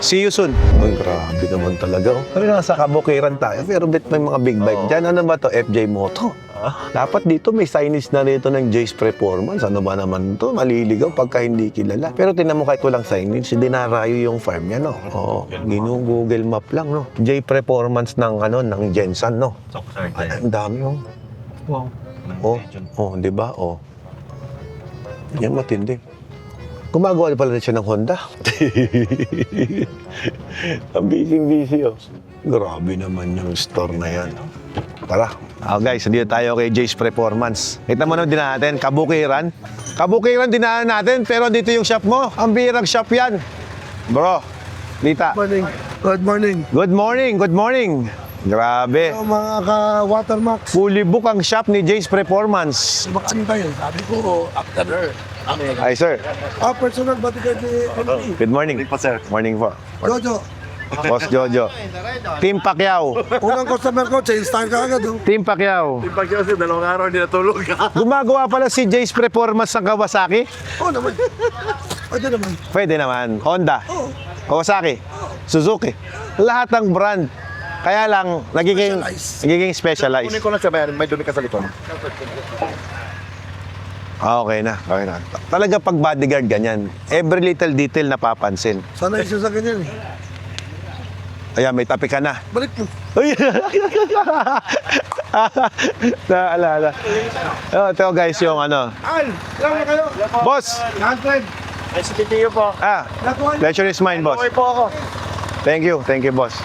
See you soon. Ay, grabe naman talaga. Pero nasa kabukiran tayo. Pero bet may mga big bike dyan. Ano ba to? FJ Moto. Dapat dito may signage na rito ng Jay's Performance. Ano ba naman to? Maliligaw pagka hindi kilala. Pero tinan mo kahit walang signage, dinarayo yung farm niya, no? Oo. Google Map lang, no? Jay Performance ng, ng Jensen, no? Ay, ang dami, oh. Wow. Di ba? Oh. Yan matindi. Gumagawa pala siya ng Honda. Ang busy-busy, oh. Grabe naman yung store na yan. Tara. Guys, dito tayo kay Jay's Performance. Kita mo na din natin, kabukiran. Kabukiran dinaan natin, pero dito yung shop mo. Ang birang shop yan. Bro, Lita. Good morning. Good morning, good morning. Grabe. So, mga ka-Watermax, Fully book ang shop ni Jay's Performance. baksin tayo. Sabi ko, after. Hi, sir. Personal bodyguard ni Henry. Good morning. Morning po, sir. Morning po. Jojo, Boss Jojo. Team Pacquiao. unang customer ko, change time ka agad. Oh. Team Pacquiao. Pag kasi 2 araw hindi natulog. Gumagawa pala si Jay's Performance ng Kawasaki? Oo naman. Pwede naman. Pwede naman. Honda. Oo. Kawasaki. Suzuki. Lahat ng brand. Kaya lang, nagiging specialized. Kunin ko lang siya, may dumi ka sa likod. Okay na. Okay na. Talaga pag bodyguard ganyan, every little detail napapansin. Sana isa sa ganyan eh. Ayan, may tapi ka na. Balik mo. Uy! Naalala. Ito guys yung Al, kailangan na kayo. Boss! 100. Ay, si Titiyo po. Pleasure is mine, boss. Okay po ako. Thank you, boss.